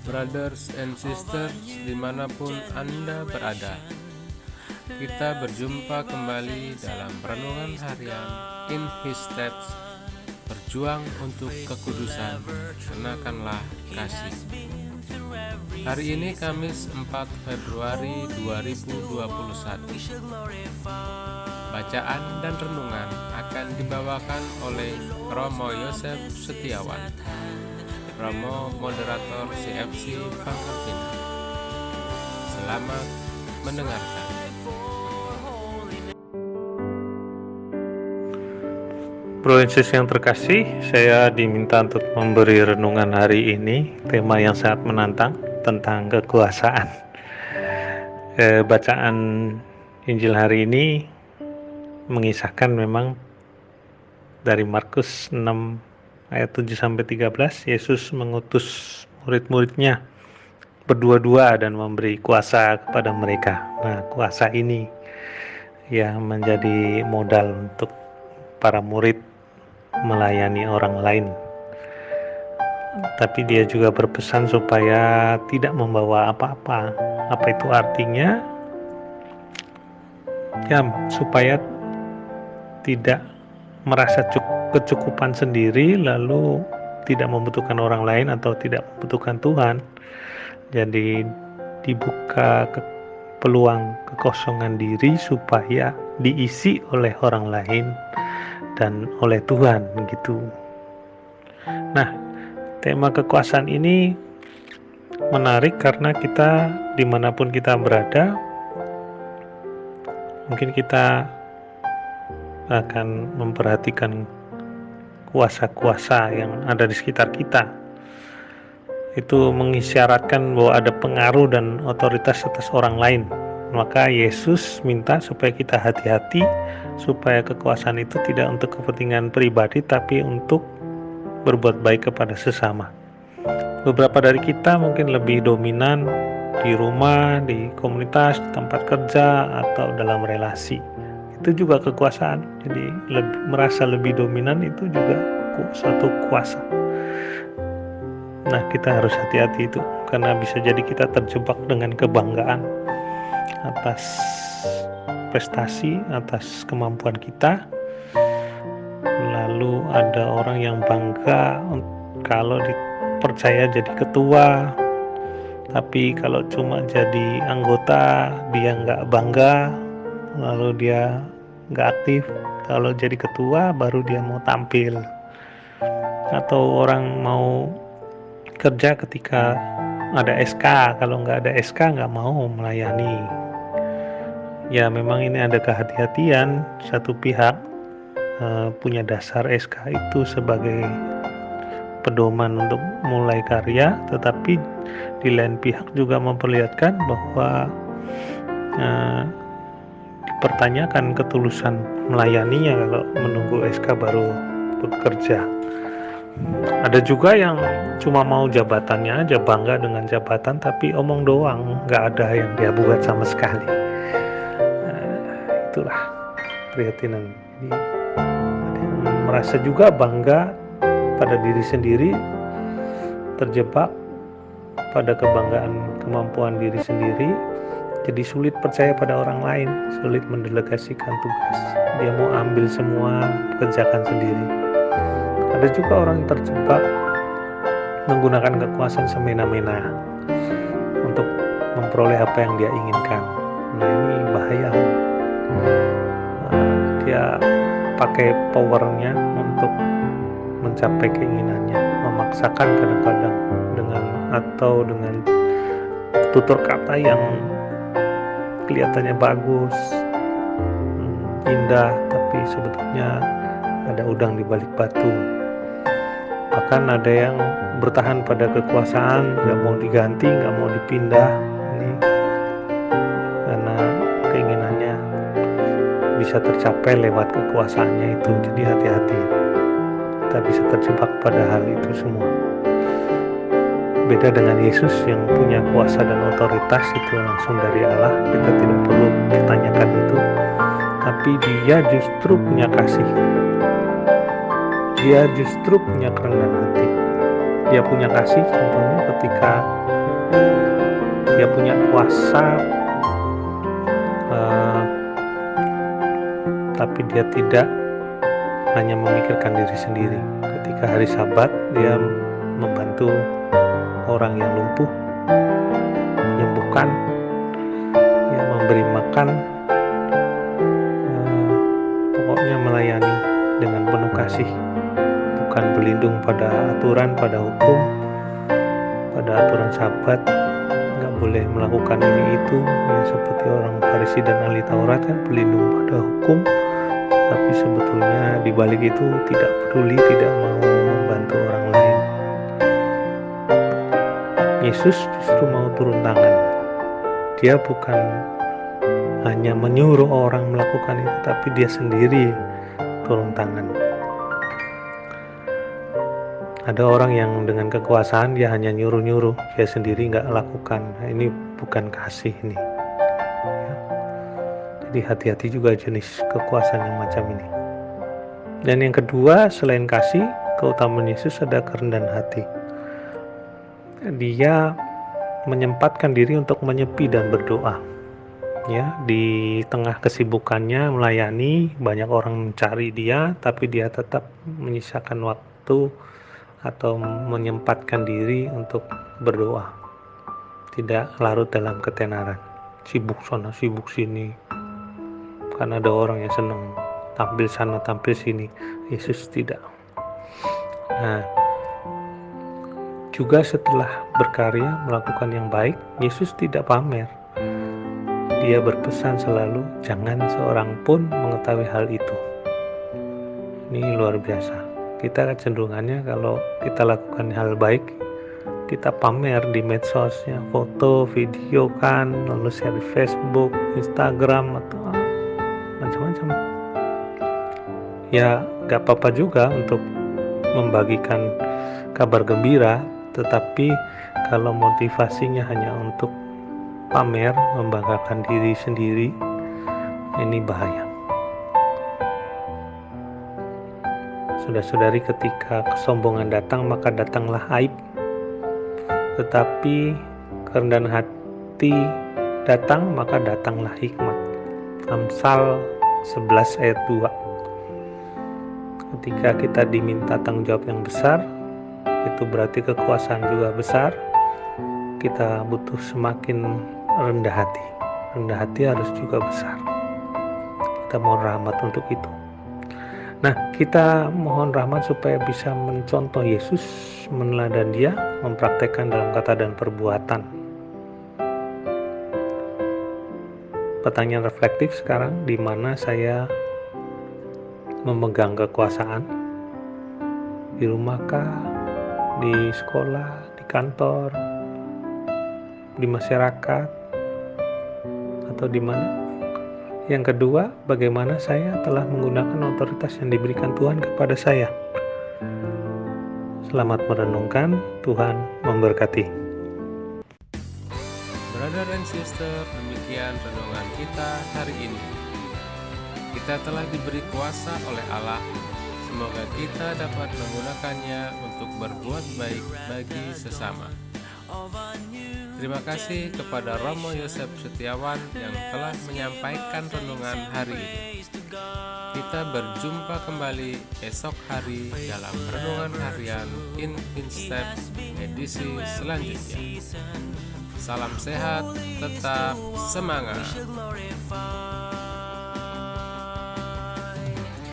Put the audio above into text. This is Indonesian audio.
brothers and sisters dimanapun Anda berada. Kita berjumpa kembali dalam renungan harian In His Steps. Berjuang untuk kekudusan, kenakanlah kasih. Hari ini Kamis 4 Februari 2021. Bacaan dan renungan akan dibawakan oleh Romo Yosef Setiawan, Romo Moderator CFC Pangkal Pinang. Selamat mendengarkan. Bro and sis yang terkasih, saya diminta untuk memberi renungan hari ini, tema yang sangat menantang tentang kekuasaan. Bacaan Injil hari ini mengisahkan memang dari Markus 6 ayat 7-13, Yesus mengutus murid-muridnya berdua-dua dan memberi kuasa kepada mereka. Nah, kuasa ini yang menjadi modal untuk para murid melayani orang lain. Tapi dia juga berpesan supaya tidak membawa apa-apa. Apa itu artinya? Ya, supaya tidak merasa kecukupan sendiri lalu tidak membutuhkan orang lain atau tidak membutuhkan Tuhan. Jadi dibuka peluang kekosongan diri supaya diisi oleh orang lain dan oleh Tuhan gitu. Nah, tema kekuasaan ini menarik karena kita dimanapun kita berada, mungkin kita akan memperhatikan kuasa-kuasa yang ada di sekitar kita. Itu mengisyaratkan bahwa ada pengaruh dan otoritas atas orang lain. Maka Yesus minta supaya kita hati-hati, supaya kekuasaan itu tidak untuk kepentingan pribadi tapi untuk berbuat baik kepada sesama. Beberapa dari kita mungkin lebih dominan di rumah, di komunitas, di tempat kerja, atau dalam relasi. Itu juga kekuasaan. Jadi merasa lebih dominan itu juga suatu kuasa. Nah, kita harus hati-hati itu karena bisa jadi kita terjebak dengan kebanggaan atas prestasi, atas kemampuan kita. Lalu ada orang yang bangga kalau dipercaya jadi ketua, tapi kalau cuma jadi anggota dia nggak bangga, lalu dia nggak aktif. Kalau jadi ketua baru dia mau tampil. Atau orang mau kerja ketika ada SK, kalau nggak ada SK nggak mau melayani. Ya memang ini ada kehati-hatian. Satu pihak punya dasar SK itu sebagai pedoman untuk mulai karya, tetapi di lain pihak juga memperlihatkan bahwa dipertanyakan ketulusan melayaninya kalau menunggu SK baru bekerja. Ada juga yang cuma mau jabatannya aja, bangga dengan jabatan tapi omong doang, nggak ada yang dia buat sama sekali. Itulah prihatinan. Jadi ada yang merasa juga bangga pada diri sendiri, terjebak pada kebanggaan kemampuan diri sendiri, jadi sulit percaya pada orang lain, sulit mendelegasikan tugas. Dia mau ambil semua, kerjakan sendiri. Ada juga orang yang terjebak menggunakan kekuasaan semena-mena untuk memperoleh apa yang dia inginkan. Nah, ini bahaya. Dia pakai powernya untuk mencapai keinginannya, memaksakan kadang-kadang dengan tutur kata yang kelihatannya bagus, indah, tapi sebetulnya ada udang di balik batu. Bahkan ada yang bertahan pada kekuasaan, nggak mau diganti, nggak mau dipindah, ini karena keinginannya bisa tercapai lewat kekuasaannya itu. Jadi hati-hati, kita bisa terjebak pada hal itu semua. Beda dengan Yesus yang punya kuasa dan otoritas itu langsung dari Allah, kita tidak perlu ditanyakan itu, tapi dia justru punya kasih, dia justru punya kerendahan hati. Dia punya kasih contohnya ketika Dia punya kuasa, tapi dia tidak hanya memikirkan diri sendiri. Ketika hari Sabat, dia membantu orang yang lumpuh, menyembuhkan, ya, memberi makan, pokoknya melayani dengan penuh kasih, bukan berlindung pada aturan, pada hukum, pada aturan Sabat, nggak boleh melakukan ini itu, ya, seperti orang Farisi dan ahli Taurat kan berlindung pada hukum, tapi sebetulnya di balik itu tidak peduli, tidak mau membantu orang lain. Yesus justru mau turun tangan. Dia bukan hanya menyuruh orang melakukan itu, tapi dia sendiri turun tangan. Ada orang yang dengan kekuasaan dia hanya nyuruh-nyuruh, dia sendiri nggak lakukan. Nah, ini bukan kasih ini. Ya. Jadi hati-hati juga jenis kekuasaan yang macam ini. Dan yang kedua, selain kasih, keutamaan Yesus ada kerendahan hati. Dia menyempatkan diri untuk menyepi dan berdoa. Ya, di tengah kesibukannya melayani, banyak orang mencari dia, tapi dia tetap menyisakan waktu atau menyempatkan diri untuk berdoa. Tidak larut dalam ketenaran, sibuk sana, sibuk sini. Kan ada orang yang senang tampil sana, tampil sini. Yesus tidak. Nah, juga setelah berkarya melakukan yang baik, Yesus tidak pamer. Dia berpesan selalu, jangan seorang pun mengetahui hal itu. Ini luar biasa. Kita kecenderungannya kalau kita lakukan hal baik, kita pamer di medsos, ya, foto, video kan, lalu share di Facebook, Instagram, atau macam-macam. Ya, gak apa-apa juga untuk membagikan kabar gembira, tetapi kalau motivasinya hanya untuk pamer, membanggakan diri sendiri, ini bahaya. Saudara-saudari, ketika kesombongan datang, maka datanglah aib. Tetapi kerendahan hati datang, maka datanglah hikmat. Amsal 11 ayat 2. Ketika kita diminta tanggung jawab yang besar, itu berarti kekuasaan juga besar. Kita butuh semakin rendah hati. Rendah hati harus juga besar. Kita mohon rahmat untuk itu. Nah, kita mohon rahmat supaya bisa mencontoh Yesus, meneladani Dia, mempraktekkan dalam kata dan perbuatan. Pertanyaan reflektif sekarang, di mana saya memegang kekuasaan? Di rumahkah? Di sekolah? Di kantor? Di masyarakat? Atau di mana? Yang kedua, bagaimana saya telah menggunakan otoritas yang diberikan Tuhan kepada saya? Selamat merenungkan, Tuhan memberkati. Brother and sister, demikian renungan kita hari ini. Kita telah diberi kuasa oleh Allah. Semoga kita dapat menggunakannya untuk berbuat baik bagi sesama. Terima kasih kepada Romo Yosef Setiawan yang telah menyampaikan renungan hari ini. Kita berjumpa kembali esok hari dalam renungan harian In Step edisi selanjutnya. Salam sehat, tetap semangat.